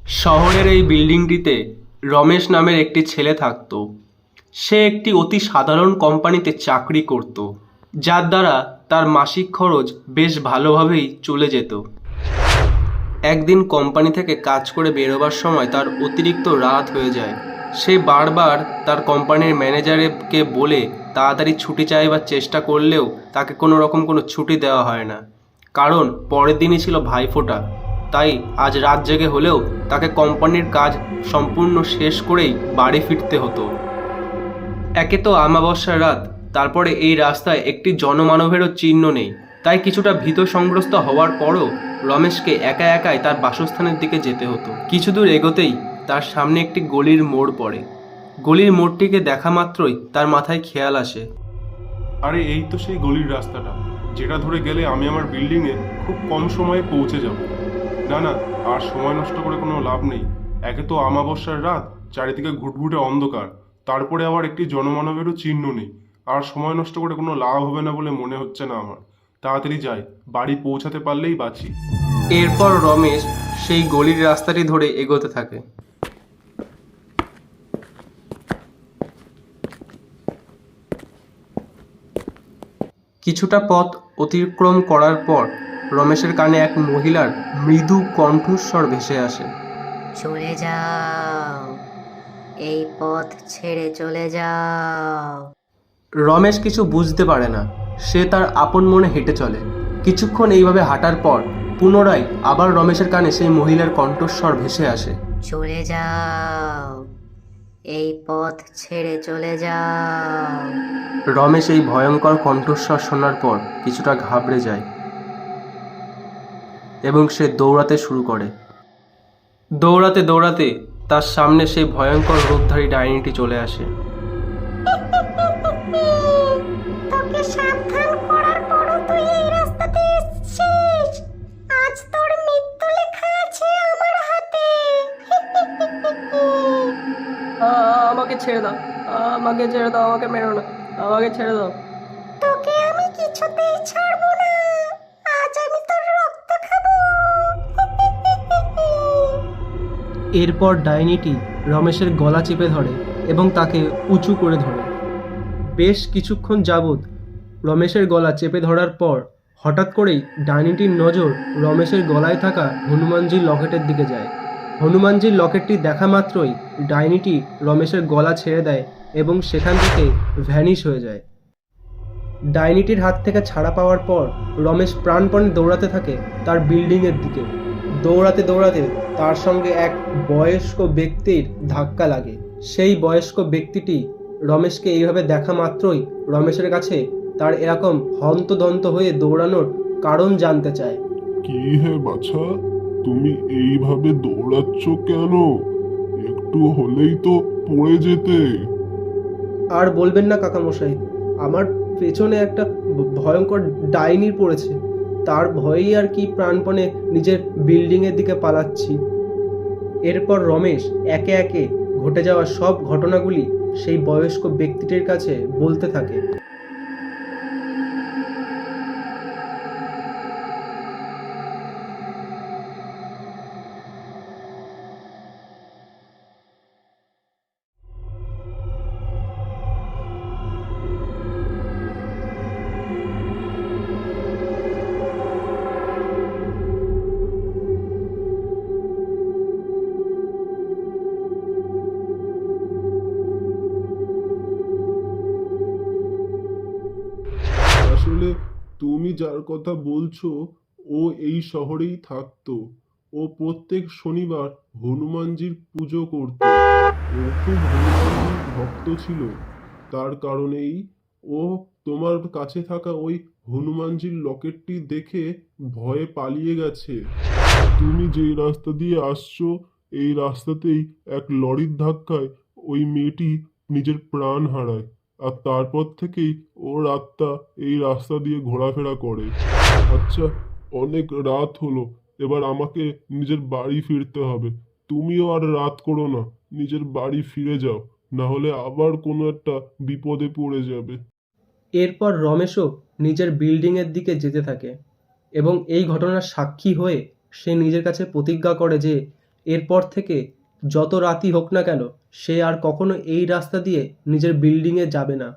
শহরের এই বিল্ডিংটিতে রমেশ নামের একটি ছেলে থাকত। সে একটি অতি সাধারণ কোম্পানিতে চাকরি করত, যার দ্বারা তার মাসিক খরচ বেশ ভালোভাবেই চলে যেত। একদিন কোম্পানি থেকে কাজ করে বেরোবার সময় তার অতিরিক্ত রাত হয়ে যায়। সে বারবার তার কোম্পানির ম্যানেজারকে বলে তাড়াতাড়ি ছুটি চাইবার চেষ্টা করলেও তাকে কোনো রকম কোনো ছুটি দেওয়া হয় না, কারণ পরের দিনই ছিল ভাইফোঁটা। তাই আজ রাত জেগে হলেও তাকে কোম্পানির কাজ সম্পূর্ণ শেষ করেই বাড়ি ফিরতে হতো। একে তো আমাবস্যার রাত, তারপরে এই রাস্তায় একটি জনমানবেরও চিহ্ন নেই। তাই কিছুটা ভীত সংগ্রস্ত হওয়ার পরও রমেশকে একা একাই তার বাসস্থানের দিকে যেতে হতো। কিছু দূর এগোতেই তার সামনে একটি গলির মোড় পড়ে। গলির মোড়টিকে দেখা মাত্রই তার মাথায় খেয়াল আসে, আরে এই তো সেই গলির রাস্তাটা, যেটা ধরে গেলে আমি আমার বিল্ডিংয়ে খুব কম সময়ে পৌঁছে যাব। না না, আর সময় নষ্ট করে কোনো লাভ নেই। একে তো আমাবস্যার রাত, চারিদিকে ঘুটঘুটে অন্ধকার, তারপরে আবার একটি জনমানবেরও চিহ্ন নেই। আর সময় নষ্ট করে কোনো লাভ হবে না বলে মনে হচ্ছে না আমার। তাড়াতাড়ি যাই, বাড়ি পৌঁছাতে পারলেই বাঁচি। এরপর রমেশ সেই গলির রাস্তাটি ধরে এগোতে থাকে। কিছুটা পথ অতিক্রম করার পর রমেশের কানে এক মহিলার মৃদু কণ্ঠস্বর ভেসে আসে। চলে যাও, এই পথ ছেড়ে চলে যাও। রমেশ কিছু বুঝতে পারে না। সে তার আপন মনে হেঁটে চলে। কিছুক্ষণ এইভাবে হাঁটার পর পুনরায় আবার রমেশের কানে সেই মহিলার কণ্ঠস্বর ভেসে আসে। চলে যাও, এই পথ ছেড়ে চলে যাও। রমেশ এই ভয়ঙ্কর কণ্ঠস্বর শোনার পর কিছুটা ঘাবড়ে যায় এবং সে দৌড়াতে শুরু করে। দৌড়াতে দৌড়াতে তার সামনে সেই ভয়ঙ্কর রূপধারী ডাইনিটি চলে আসে। তোকে সাবধান করার পরও তুই এই রাস্তাতে এসেছিস। আজ তোর মৃত্যু লেখা আছে আমার হাতে। আমাকে ছেড়ে দাও, আমাকে ছেড়ে দাও, আমাকে মেরো না, আমাকে ছেড়ে দাও। তোকে আমি কিছুতেই ছাড়বো না। আজ আমি তোর রক্ত খাবো। এরপর ডাইনিটি রমেশের গলা চেপে ধরে এবং তাকে উঁচু করে ধরে। বেশ কিছুক্ষণ যাবৎ রমেশের গলা চেপে ধরার পর হঠাৎ করেই ডাইনিটির নজর রমেশের গলায় থাকা হনুমানজির লকেটের দিকে যায়। হনুমানজির লকেটটি দেখা মাত্রই ডাইনিটি রমেশের গলা ছেড়ে দেয় এবং সেখান থেকে ভ্যানিশ হয়ে যায়। ডাইনিটির হাত থেকে ছাড়া পাওয়ার পর রমেশ প্রাণপণে দৌড়াতে থাকে তার বিল্ডিংয়ের দিকে। দৌড়াতে দৌড়াতে তার সঙ্গে এক বয়স্ক ব্যক্তির ধাক্কা লাগে। সেই বয়স্ক ব্যক্তিটি রমেশকে এইভাবে দেখা মাত্রই রমেশের কাছে তার এরকম হন্তদন্ত হয়ে দৌড়ানোর কারণ জানতে চায়। কি হে বাছা, তুমি এইভাবে দৌড়াচ্ছ কেন? একটু হলেই তো পড়ে যেতে। আর বলবেন না কাকামশাই, আমার পেছনে একটা ভয়ঙ্কর ডাইনি পড়েছে, তার ভয়েই আর কি প্রাণপণে নিজের বিল্ডিংয়ের দিকে পালাচ্ছি। এরপর রমেশ একে একে ঘটে যাওয়া সব ঘটনাগুলি সেই বয়স্ক ব্যক্তিটির কাছে বলতে থাকে। আসলে তুমি যার কথা বলছো, ও এই শহরেই থাকতো। ও প্রত্যেক শনিবার হনুমানজির পুজো করত। ও খুব হনুমানজির ভক্ত ছিল। তার কারণেই ও তোমার কাছে থাকা ওই হনুমানজির লকেটটি দেখে ভয়ে পালিয়ে গেছে। তুমি যেই রাস্তা দিয়ে আসছো, এই রাস্তাতেই এক লরির ধাক্কায় ওই মেয়েটি নিজের প্রাণ হারায়। আর তারপর থেকেই ওর আত্মা এই রাস্তা দিয়ে ঘোরাফেরা করে। আচ্ছা, অনেক রাত হলো, এবার আমাকে নিজের বাড়ি ফিরতে হবে। তুমিও আর রাত করো না, নিজের বাড়ি ফিরে যাও, না হলে আবার কোনো একটা বিপদে পড়ে যাবে। এরপর রমেশও নিজের বিল্ডিংয়ের দিকে যেতে থাকে এবং এই ঘটনার সাক্ষী হয়ে সে নিজের কাছে প্রতিজ্ঞা করে যে এরপর থেকে যত রাতই হোক না কেন সে আর কখনো এই রাস্তা দিয়ে নিজের বিল্ডিংয়ে যাবে না।